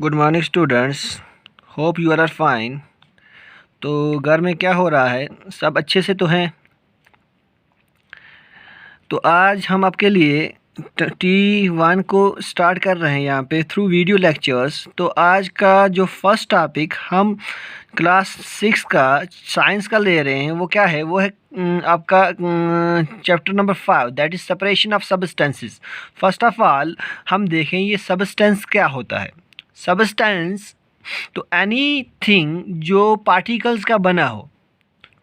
Good morning students. Hope you are fine. तो घर में क्या हो रहा है? सब अच्छे से तो हैं? तो आज हम आपके लिए T1 को स्टार्ट कर रहे हैं यहाँ पे थ्रू वीडियो लेक्चर्स। तो आज का जो फर्स्ट टॉपिक हम क्लास 6 का साइंस का ले रहे हैं वो क्या है? वो है आपका chapter number 5, that is separation of substances. First of all हम देखें ये सब्सटेंस क्या होता है। सब्सटेंस तो एनीथिंग जो पार्टिकल्स का बना हो,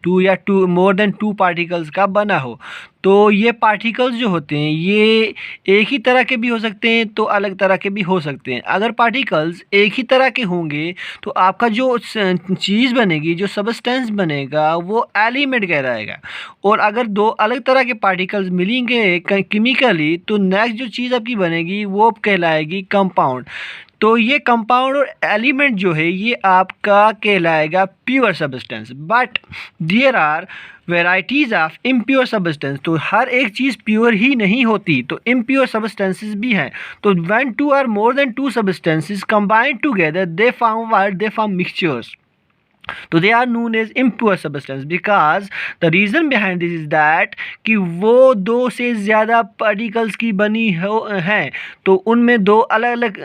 टू या two more than two particles का बना हो। तो ये पार्टिकल्स जो होते हैं ये एक ही तरह के भी हो सकते हैं तो अलग तरह के भी हो सकते हैं। अगर पार्टिकल्स एक ही तरह के होंगे तो आपका जो चीज़ बनेगी, जो सब्सटेंस बनेगा वो एलिमेंट कहलाएगा। और अगर दो अलग तरह के पार्टिकल्स मिलेंगे केमिकली तो नेक्स्ट जो चीज़ आपकी बनेगी वो कहलाएगी कंपाउंड। तो ये कंपाउंड और एलिमेंट जो है ये आपका कहलाएगा pure substance. But there are varieties of impure substance. तो हर एक चीज़ प्योर ही नहीं होती, तो इम्प्योर सब्सटेंसेस भी हैं। तो when two or more than two substances combined together they form mixtures. तो they are known as impure substance because the reason behind this is that कि वो दो से ज़्यादा पार्टिकल्स की बनी हो हैं। तो उनमें दो अलग अलग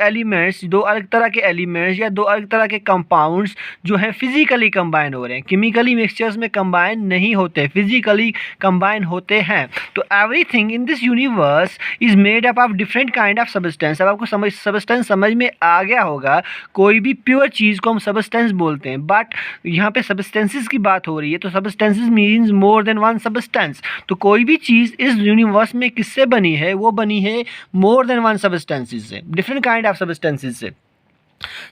एलिमेंट्स, दो अलग तरह के एलिमेंट्स या दो अलग तरह के कंपाउंड्स जो हैं फिजिकली कंबाइन हो रहे हैं। केमिकली मिक्सचर्स में कंबाइन नहीं होते, फिजिकली कंबाइन होते हैं। तो everything in this universe is made up of different kind of substance. अब आपको सब्सटेंस समझ में आ गया होगा। कोई भी प्योर चीज़ को हम सब्सटेंस बोलते हैं, बट यहाँ पे सब्सटेंसेस की बात हो रही है तो substances means more than one substance. तो कोई भी चीज़ इस यूनिवर्स में किससे बनी है? वो बनी है मोर देन वन सब्सटेंसेस से, डिफरेंट काइंड ऑफ सब्सटेंसेस से।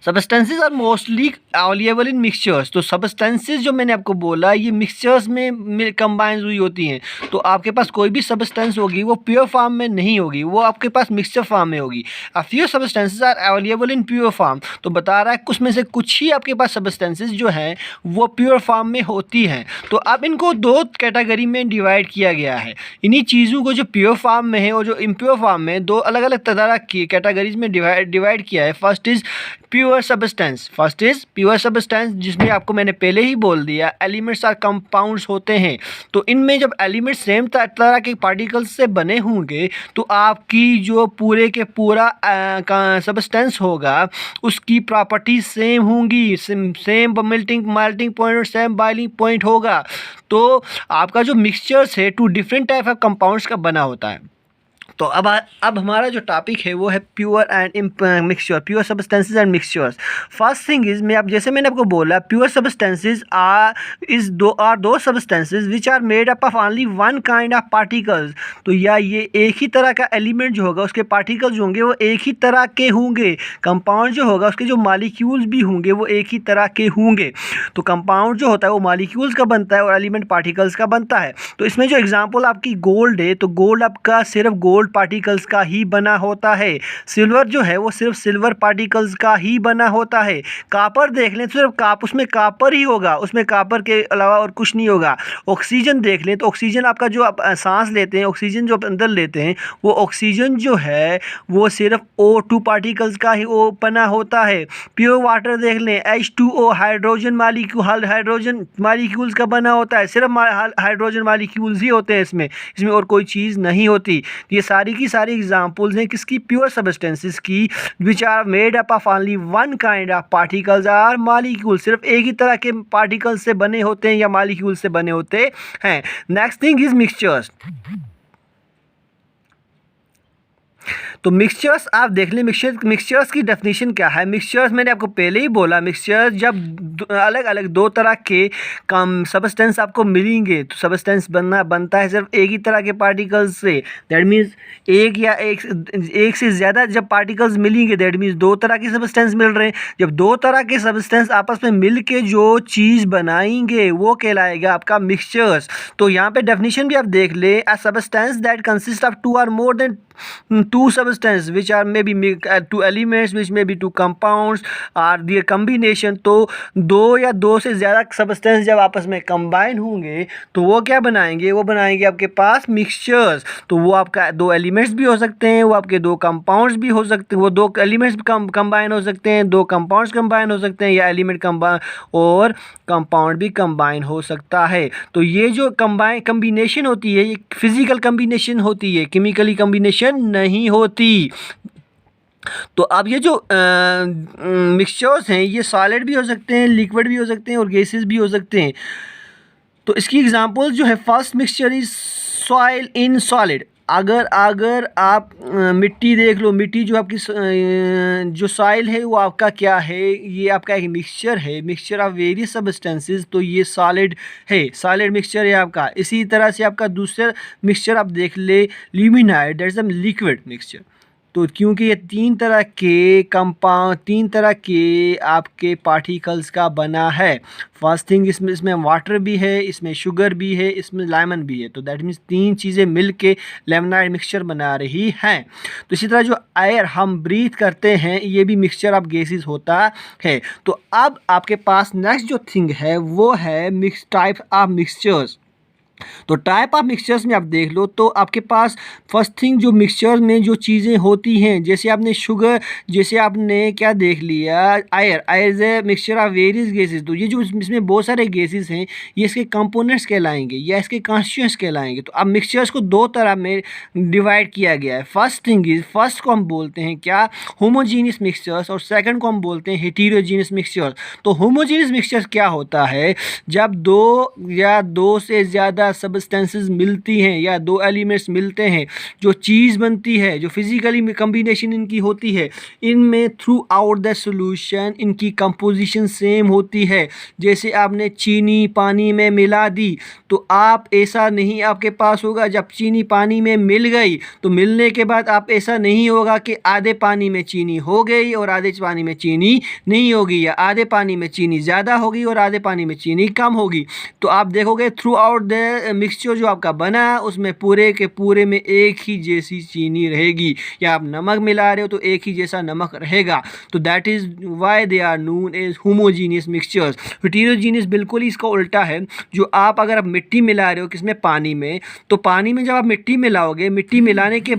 Substances are mostly available in mixtures. तो सब्सटेंसेस जो मैंने आपको बोला ये मिक्सचर्स में कंबाइन हुई होती हैं। तो आपके पास कोई भी सब्सटेंस होगी वो प्योर फॉर्म में नहीं होगी, वो आपके पास मिक्सचर फॉर्म में होगी। A few substances are available in pure form. तो बता रहा है कुछ में से कुछ ही आपके पास सब्सटेंसेस जो हैं वो प्योर फॉर्म में होती हैं। तो अब इनको दो कैटेगरी में डिवाइड किया गया है। इन्हीं चीज़ों को जो प्योर फॉर्म में है और जो इम्प्योर फॉर्म में, दो अलग अलग तरह की कैटेगरीज में डिवाइड किया है। First is pure substance. First is pure substance जिसमें आपको मैंने पहले ही बोल दिया एलिमेंट्स और कंपाउंड्स होते हैं। तो इनमें जब एलिमेंट्स सेम तरह के पार्टिकल्स से बने होंगे तो आपकी जो पूरे के पूरा सब्सटेंस होगा उसकी प्रॉपर्टीज सेम होंगी, सेम मेल्टिंग पॉइंट और सेम बॉइलिंग पॉइंट होगा। तो आपका जो मिक्सचर्स है two different type of compounds का बना होता है। तो अब हमारा जो टॉपिक है वो है pure and mixture, pure substances and mixtures. First thing is जैसे मैंने आपको बोला प्योर सब्सटेंसेस आर दो substances which are made up of only one kind of particles. तो या ये एक ही तरह का एलिमेंट जो होगा उसके पार्टिकल्स होंगे वो एक ही तरह के होंगे। कंपाउंड जो होगा उसके जो मॉलिक्यूल्स भी होंगे वो एक ही तरह के होंगे। तो कंपाउंड जो होता है वो मॉलिक्यूल्स का बनता है और एलिमेंट पार्टिकल्स का बनता है। तो इसमें जो एग्जांपल आपकी गोल्ड है तो गोल्ड आपका सिर्फ गोल्ड पार्टिकल्स का ही बना होता है। सिल्वर जो है वो सिर्फ सिल्वर पार्टिकल्स का ही बना होता है। कॉपर देख लें तो सिर्फ उसमें कॉपर ही होगा, उसमें कॉपर के अलावा और कुछ नहीं होगा। ऑक्सीजन देख लें तो ऑक्सीजन आपका जो आप सांस लेते हैं, ऑक्सीजन जो आप अंदर लेते हैं वो ऑक्सीजन जो है वो सिर्फ O2 पार्टिकल्स का ही वो बना होता है। प्योर वाटर देख लें H2O हाइड्रोजन मालिक्यूल्स का बना होता है। सिर्फ हाइड्रोजन मालिक्यूल्स ही होते हैं इसमें और कोई चीज़ नहीं होती। ये सारी की सारी एग्जांपल्स हैं किसकी? प्योर सब्सटेंसेस की which are made up of only one kind of particles are molecule. सिर्फ एक ही तरह के पार्टिकल्स से बने होते हैं या मॉलिक्यूल से बने होते हैं। Next thing is mixtures. तो मिक्सचर्स आप देख लें, मिक्सचर्स की डेफिनेशन क्या है? मिक्सचर्स मैंने आपको पहले ही बोला, मिक्सचर्स जब अलग अलग दो तरह के सब्सटेंस आपको मिलेंगे तो सब्सटेंस बनता है सिर्फ एक ही तरह के पार्टिकल्स से। दैट मीन्स एक से ज़्यादा जब पार्टिकल्स मिलेंगे दैट मीन्स दो तरह के सब्सटेंस मिल रहे हैं। जब दो तरह के सब्सटेंस आपस में मिल के जो चीज़ बनाएंगे वो कहलाएगा आपका मिक्सचर्स। तो यहाँ पे डेफिनेशन भी आप देख लें, a substance that consist of two और more than two substances which are maybe two elements which may be two compounds or their combination। तो दो या दो से ज़्यादा सब्सटेंस जब आपस में कंबाइन होंगे तो वो क्या बनाएंगे, वो बनाएंगे आपके पास मिक्सचर्स। तो वो आपका दो एलिमेंट्स भी हो सकते हैं, वो आपके दो कंपाउंड्स भी हो सकते हैं, वो दो एलिमेंट्स कंबाइन हो सकते हैं, दो कंपाउंड्स कंबाइन हो सकते हैं, या एलिमेंट कंबाइन और कंपाउंड भी कंबाइन हो सकता है। तो ये जो कम्बिनेशन होती है ये फिजिकल कम्बिनेशन होती है, केमिकली कम्बिनेशन नहीं होती। तो अब ये जो मिक्सचर्स हैं ये सॉलिड भी हो सकते हैं, लिक्विड भी हो सकते हैं और गैसेस भी हो सकते हैं। तो इसकी एग्जांपल जो है, first mixture is soil in solid. अगर आप मिट्टी देख लो, मिट्टी जो आपकी जो सॉइल है वो आपका क्या है, ये आपका एक मिक्सचर है, मिक्सचर ऑफ वेरियस सब्सटेंसेस। तो ये सॉलिड है, सॉलिड मिक्सचर है आपका। इसी तरह से आपका दूसरा मिक्सचर आप देख ले, ल्यूमिनाइड, that is a liquid mixture. तो क्योंकि ये तीन तरह के आपके पार्टिकल्स का बना है। फर्स्ट थिंग, इसमें वाटर भी है, इसमें शुगर भी है, इसमें लेमन भी है। तो दैट मीन्स तीन चीज़ें मिलके लेमनाइड मिक्सचर बना रही हैं। तो इसी तरह जो एयर हम ब्रीथ करते हैं ये भी मिक्सचर ऑफ गैसेस होता है। तो अब आपके पास नेक्स्ट जो थिंग है वो है टाइप ऑफ मिक्सचर्स। तो टाइप ऑफ मिक्सचर्स में आप देख लो तो आपके पास फर्स्ट थिंग जो मिक्सचर में जो चीज़ें होती हैं, जैसे आपने शुगर, जैसे आपने क्या देख लिया, air is a mixture of various gases. तो ये जो इसमें बहुत सारे गैसेस हैं ये इसके कंपोनेंट्स कहलाएंगे या इसके कॉन्स्टिट्यूएंट्स कहलाएंगे। तो अब मिक्सचर्स को दो तरह में डिवाइड किया गया है। फर्स्ट को हम बोलते हैं क्या, होमोजीनियस मिक्सचर्स, और सेकंड को हम बोलते हैं हेटेरोजीनियस मिक्सचर्स। तो होमोजीनियस मिक्सचर क्या होता है, जब दो या दो से ज़्यादा सब्सटेंसेस मिलती हैं या दो एलिमेंट्स मिलते हैं, जो चीज़ बनती है, जो फिजिकली कम्बिनेशन इनकी होती है, इनमें थ्रू आउट द सॉल्यूशन इनकी कंपोजिशन सेम होती है। जैसे आपने चीनी पानी में मिला दी तो आप ऐसा नहीं आपके पास होगा, जब चीनी पानी में मिल गई तो मिलने के बाद आप ऐसा नहीं होगा कि आधे पानी में चीनी हो गई और आधे पानी में चीनी नहीं होगी, या आधे पानी में चीनी ज़्यादा होगी और आधे पानी में चीनी कम होगी। तो आप देखोगे थ्रू आउट द मिक्सचर जो आपका बना उसमें पूरे के पूरे में एक ही जैसी चीनी रहेगी, या आप नमक मिला रहे हो तो एक ही जैसा नमक रहेगा। तो that is why they are known as homogeneous mixtures. Heterogeneous बिल्कुल ही इसका उल्टा है। जो आप अगर आप मिट्टी मिला रहे हो किसमें, पानी में, तो पानी में जब आप मिट्टी मिलाओगे, मिट्टी मिलाने के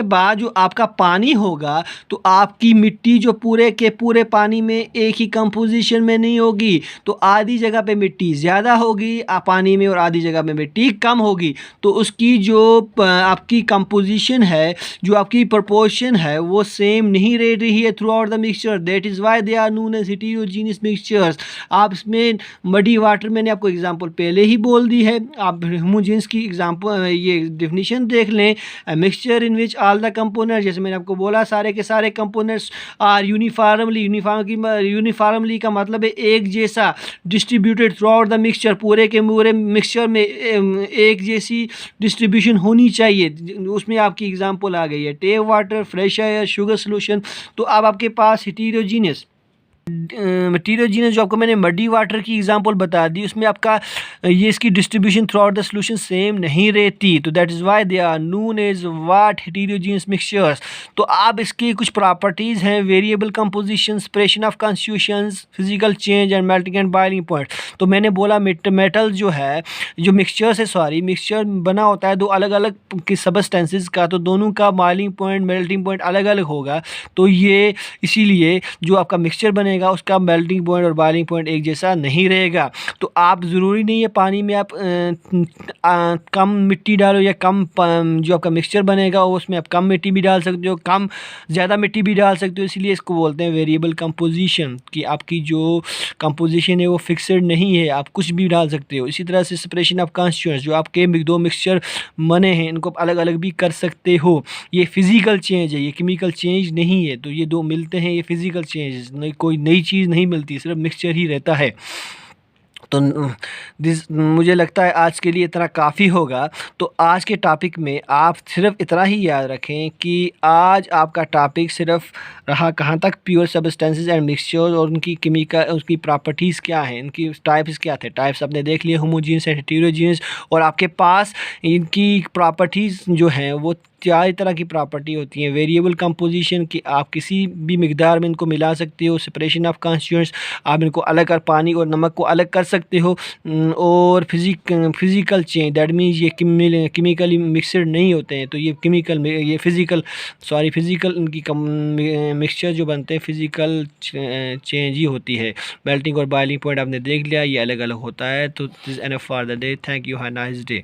बाद जो आपका पानी होगा तो आपकी मिट्टी जो पूरे के पूरे पानी में एक ही कंपोजिशन में नहीं होगी। तो आधी जगह पे मिट्टी ज़्यादा होगी पानी में और आधी जगह पे मिट्टी कम होगी। तो उसकी जो आपकी कंपोजिशन है, जो आपकी प्रोपोर्शन है, वो सेम नहीं रह रही है throughout the mixture. That is why they are known as heterogeneous mixtures. आप इसमें मडी वाटर, मैंने आपको एग्जांपल पहले ही बोल दी है। आप होमोजीनियस की एग्जांपल ये डेफिनेशन देख लें, mixture in which all the components, जैसे मैंने आपको बोला सारे के सारे कंपोनेंट्स आर यूनिफॉर्मली का मतलब है एक जैसा, distributed through out the mixture, पूरे के पूरे मिक्सचर में एक जैसी डिस्ट्रीब्यूशन होनी चाहिए। उसमें आपकी एग्जांपल आ गई है tape water, fresh air, sugar solution. तो अब आपके पास हेटेरोजीनियस जो आपको मैंने मडी वाटर की एग्जांपल बता दी, उसमें आपका ये इसकी distribution throughout the solution same नहीं रहती। तो that is why they are known as what, heterogeneous mixtures. तो आप इसकी कुछ प्रॉपर्टीज़ हैं, variable composition, separation of constitutions, physical change and melting and boiling point. तो मैंने बोला मेटल जो है, जो मिक्सचर्स है, मिक्सचर बना होता है दो अलग अलग की सब्सटेंसेस का, तो दोनों का बॉइलिंग पॉइंट, मेल्टिंग पॉइंट अलग अलग होगा। तो ये इसीलिए जो आपका मिक्सचर बनेगा उसका मेल्टिंग पॉइंट और बॉइलिंग पॉइंट एक जैसा नहीं रहेगा। तो आप ज़रूरी नहीं है पानी में आप कम मिट्टी डालो या कम जो आपका मिक्सचर बनेगा उसमें आप कम मिट्टी भी डाल सकते हो, कम ज़्यादा मिट्टी भी डाल सकते हो। इसलिए इसको बोलते हैं वेरिएबल कंपोजिशन, कि आपकी जो कंपोजिशन है वो फिक्सड नहीं है, आप कुछ भी डाल सकते हो। इसी तरह से सेपरेशन ऑफ कॉन्स्टिट्यूएंट्स, जो आपके दो मिक्सचर बने हैं इनको अलग अलग भी कर सकते हो। ये फिजिकल चेंज है, ये केमिकल चेंज नहीं है। तो ये दो मिलते हैं, ये फिजिकल चेंज, कोई नई चीज़ नहीं मिलती, सिर्फ मिक्सचर ही रहता है। तो मुझे लगता है आज के लिए इतना काफ़ी होगा। तो आज के टॉपिक में आप सिर्फ इतना ही याद रखें कि आज आपका टॉपिक सिर्फ रहा कहाँ तक, प्योर सब्सटेंसेस एंड मिक्सचर्स और उनकी केमिकल, उसकी प्रॉपर्टीज़ क्या हैं, इनकी टाइप्स क्या थे। टाइप्स आपने देख लिए, होमोजीनियस एंड हेटेरोजीनियस, और आपके पास इनकी प्रॉपर्टीज़ जो हैं वो 4 तरह की प्रॉपर्टी होती हैं। वेरिएबल कंपोजिशन की, आप किसी भी मिकदार में इनको मिला सकते हो। सेपरेशन ऑफ कॉन्स्टिट्यूएंट्स, आप इनको अलग कर, पानी और नमक को अलग कर सकते हो। और फिज़िकल चेंज, दैट मीन्स ये केमिकली मिक्सड नहीं होते हैं, तो ये फिज़िकल इनकी मिक्सचर जो बनते हैं फिज़िकल चेंज ही होती है। मेल्टिंग और बॉइलिंग पॉइंट आपने देख लिया, ये अलग अलग होता है। तो this enough for the day. Thank you, have a nice day.